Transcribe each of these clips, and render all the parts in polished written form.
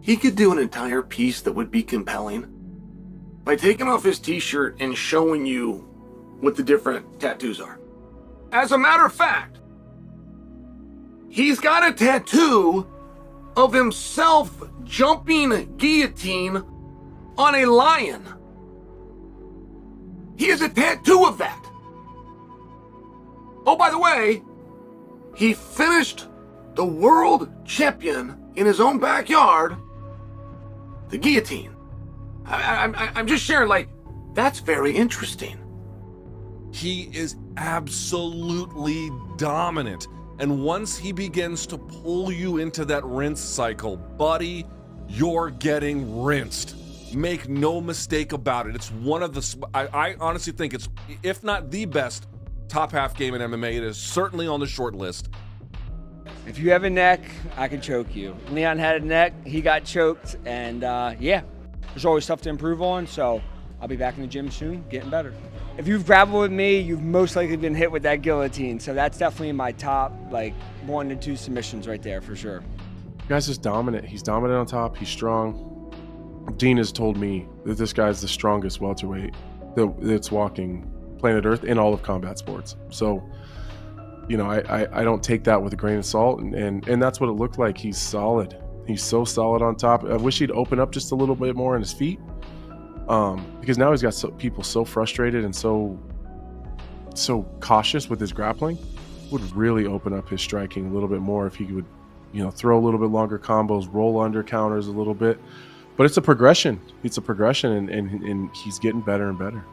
he could do an entire piece that would be compelling by taking off his t-shirt and showing you what the different tattoos are. As a matter of fact, he's got a tattoo of himself jumping guillotine on a lion. He has a tattoo of that. Oh, by the way, he finished the world champion in his own backyard, the guillotine. I'm just sharing, like, that's very interesting. He is absolutely dominant. And once he begins to pull you into that rinse cycle, buddy, you're getting rinsed. Make no mistake about it. It's one of the, I honestly think it's, if not the best top half game in MMA, it is certainly on the short list. If you have a neck, I can choke you. Leon had a neck, he got choked, and yeah, there's always stuff to improve on, so I'll be back in the gym soon, getting better. If you've grappled with me, you've most likely been hit with that guillotine, so that's definitely my top, like, 1 to 2 submissions right there, for sure. The guy's just dominant. He's dominant on top, he's strong. Dean has told me that this guy's the strongest welterweight that's walking planet Earth in all of combat sports. So, you know, I don't take that with a grain of salt, and that's what it looked like. He's solid. He's so solid on top. I wish he'd open up just a little bit more on his feet, because now he's got people so frustrated and so cautious with his grappling. Would really open up his striking a little bit more if he would, you know, throw a little bit longer combos, roll under counters a little bit. But it's a progression. It's a progression, and he's getting better and better.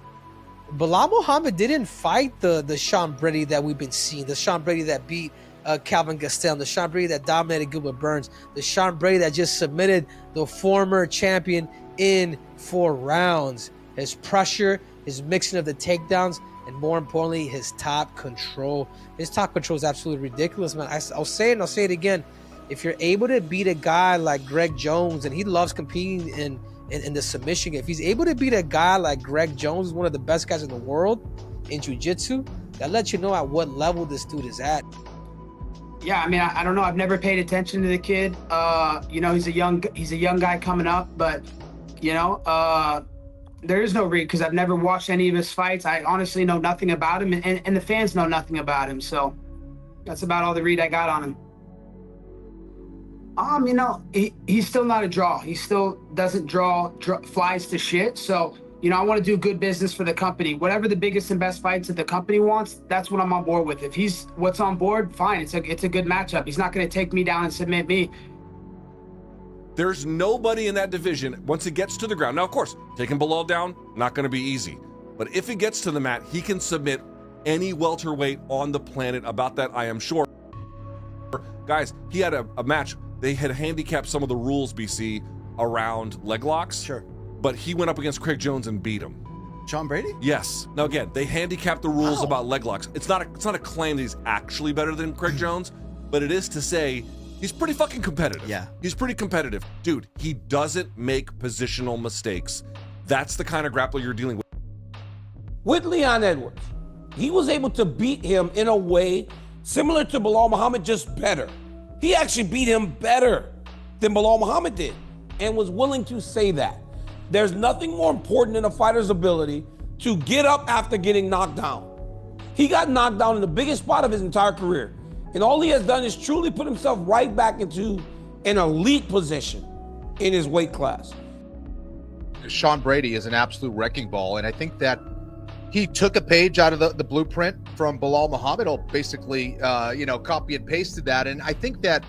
Belal Muhammad didn't fight the Sean Brady that we've been seeing, the Sean Brady that beat Calvin Gastelum, the Sean Brady that dominated Gilbert Burns, the Sean Brady that just submitted the former champion in 4 rounds. His pressure, his mixing of the takedowns, and more importantly, his top control. His top control is absolutely ridiculous, man. I'll say it and I'll say it again. If you're able to beat a guy like Greg Jones, and he loves competing in the submission game, if he's able to beat a guy like Greg Jones, one of the best guys in the world in jiu-jitsu, that lets you know at what level this dude is at. Yeah, I mean, I don't know. I've never paid attention to the kid. You know, he's a young guy coming up, but you know, there is no reason, because I've never watched any of his fights. I honestly know nothing about him, and the fans know nothing about him. So that's about all the read I got on him. You know, he's still not a draw. He still doesn't draw flies to shit. So, you know, I want to do good business for the company. Whatever the biggest and best fights that the company wants, that's what I'm on board with. If he's what's on board, fine. It's a good matchup. He's not going to take me down and submit me. There's nobody in that division, once it gets to the ground. Now, of course, taking Belal down, not going to be easy. But if it gets to the mat, he can submit any welterweight on the planet. About that, I am sure. Guys, he had a match. They had handicapped some of the rules, BC, around leg locks. Sure. But he went up against Craig Jones and beat him. Sean Brady? Yes. Now, again, they handicapped the rules about leg locks. It's not a claim that he's actually better than Craig Jones, but it is to say he's pretty fucking competitive. Yeah. He's pretty competitive. Dude, he doesn't make positional mistakes. That's the kind of grappler you're dealing with. With Leon Edwards, he was able to beat him in a way similar to Belal Muhammad, just better. He actually beat him better than Belal Muhammad did, and was willing to say that. There's nothing more important than a fighter's ability to get up after getting knocked down. He got knocked down in the biggest spot of his entire career, and all he has done is truly put himself right back into an elite position in his weight class. Sean Brady is an absolute wrecking ball, and I think that he took a page out of the blueprint from Belal Muhammad, basically, you know, copy and pasted that. And I think that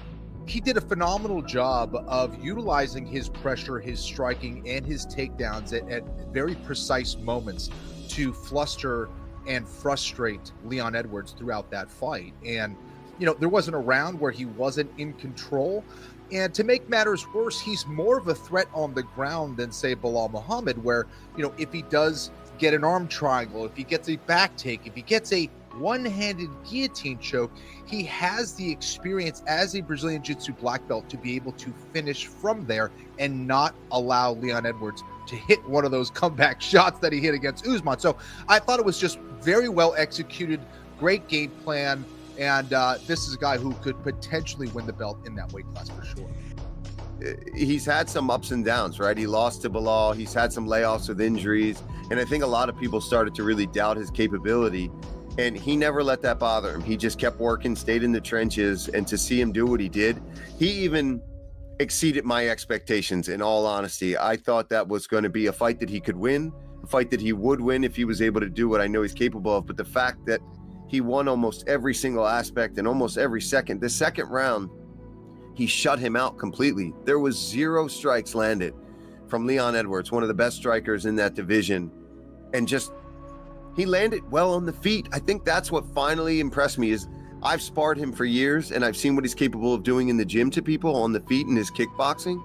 he did a phenomenal job of utilizing his pressure, his striking, and his takedowns at very precise moments to fluster and frustrate Leon Edwards throughout that fight. And, you know, there wasn't a round where he wasn't in control. And to make matters worse, he's more of a threat on the ground than, say, Belal Muhammad, where, you know, if he does get an arm triangle, if he gets a back take, if he gets a one-handed guillotine choke, he has the experience as a Brazilian Jiu-Jitsu black belt to be able to finish from there and not allow Leon Edwards to hit one of those comeback shots that he hit against Usman. So I thought it was just very well executed, great game plan, and this is a guy who could potentially win the belt in that weight class for sure. he's had some ups and downs, right? He lost to Bilal. He's had some layoffs with injuries. And I think a lot of people started to really doubt his capability. And he never let that bother him. He just kept working, stayed in the trenches. And to see him do what he did, he even exceeded my expectations, in all honesty. I thought that was going to be a fight that he could win, a fight that he would win if he was able to do what I know he's capable of. But the fact that he won almost every single aspect and almost every second, the second round, he shut him out completely. There was 0 strikes landed from Leon Edwards, one of the best strikers in that division. And just, he landed well on the feet. I think that's what finally impressed me. Is I've sparred him for years and I've seen what he's capable of doing in the gym to people on the feet in his kickboxing.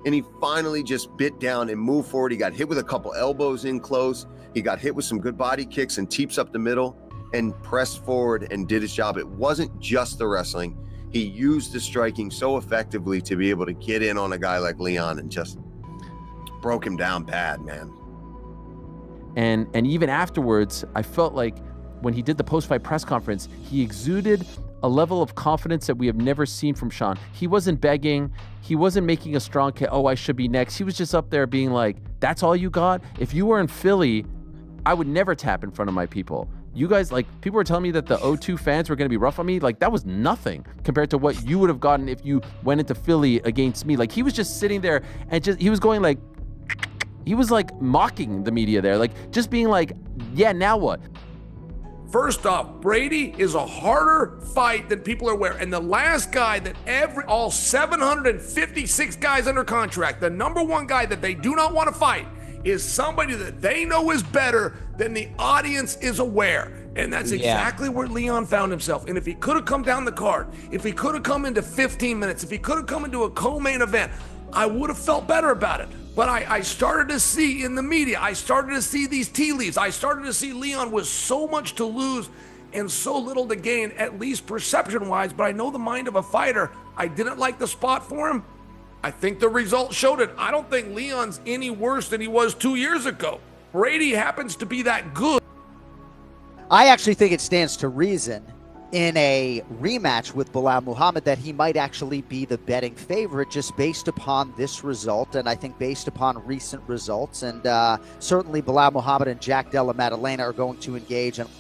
And he finally just bit down and moved forward. He got hit with a couple elbows in close. He got hit with some good body kicks and teeps up the middle and pressed forward and did his job. It wasn't just the wrestling. He used the striking so effectively to be able to get in on a guy like Leon and just broke him down bad, man. And even afterwards, I felt like when he did the post-fight press conference, he exuded a level of confidence that we have never seen from Sean. He wasn't begging. He wasn't making a strong case, oh, I should be next. He was just up there being like, that's all you got? If you were in Philly, I would never tap in front of my people. You guys, like, people were telling me that the O2 fans were going to be rough on me. Like, that was nothing compared to what you would have gotten if you went into Philly against me. Like, he was just sitting there and he was going like, he was like mocking the media there. Like, just being like, yeah, now what? First off, Brady is a harder fight than people are aware. And the last guy that all 756 guys under contract, the number one guy that they do not want to fight is somebody that they know is better than the audience is aware. And that's exactly where Leon found himself. And if he could have come down the card, if he could have come into 15 minutes, if he could have come into a co-main event, I would have felt better about it. But I started to see in the media, I started to see these tea leaves. I started to see Leon with so much to lose and so little to gain, at least perception-wise. But I know the mind of a fighter. I didn't like the spot for him. I think the results showed it. I don't think Leon's any worse than he was 2 years ago. Brady happens to be that good. I actually think it stands to reason in a rematch with Bilal Muhammad that he might actually be the betting favorite just based upon this result, and I think based upon recent results. And certainly Bilal Muhammad and Jack Della Maddalena are going to engage. And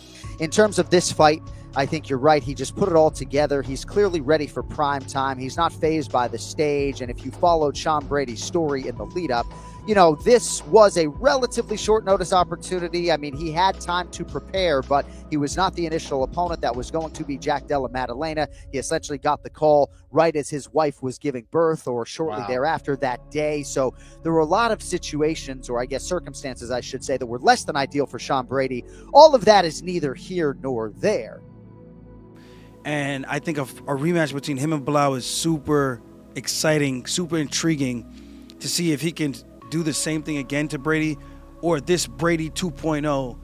in terms of this fight, I think you're right. He just put it all together. He's clearly ready for prime time. He's not fazed by the stage. And if you followed Sean Brady's story in the lead up, you know, this was a relatively short notice opportunity. I mean, he had time to prepare, but he was not the initial opponent. That was going to be Jack Della Maddalena. He essentially got the call right as his wife was giving birth or shortly thereafter that day. So there were a lot of situations, or I guess circumstances, I should say, that were less than ideal for Sean Brady. All of that is neither here nor there. And I think a rematch between him and Bilal is super exciting, super intriguing to see if he can do the same thing again to Brady, or this Brady 2.0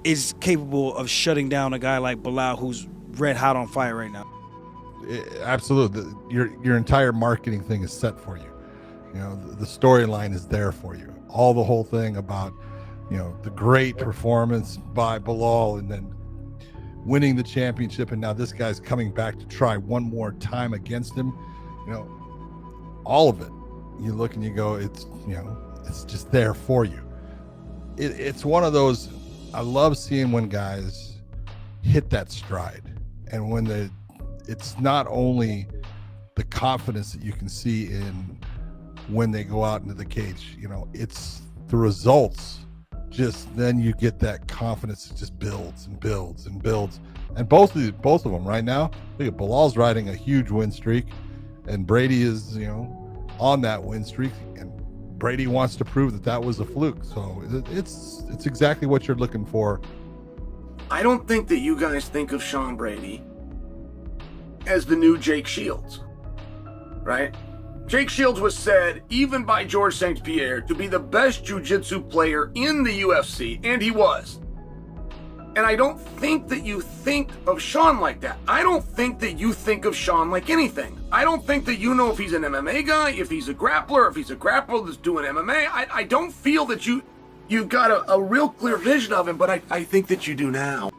is capable of shutting down a guy like Bilal who's red hot on fire right now. Absolutely. Your entire marketing thing is set for you. You know, the storyline is there for you. All the whole thing about, you know, the great performance by Bilal and then winning the championship, and now this guy's coming back to try one more time against him. You know, all of it. You look and you go, it's, you know, it's just there for you. It's one of those, I love seeing when guys hit that stride, and when it's not only the confidence that you can see in when they go out into the cage, you know, it's the results. Just then you get that confidence that just builds and builds and builds. And both of them right now, look at Bilal's riding a huge win streak, and Brady is, you know, on that win streak, and Brady wants to prove that was a fluke. So it's exactly what you're looking for. I don't think that you guys think of Sean Brady as the new Jake Shields, right? Jake Shields was said, even by George St. Pierre, to be the best jiu-jitsu player in the UFC, and he was. And I don't think that you think of Sean like that. I don't think that you think of Sean like anything. I don't think that you know if he's an MMA guy, if he's a grappler, if he's a grappler that's doing MMA. I don't feel that you've got a real clear vision of him, but I think that you do now.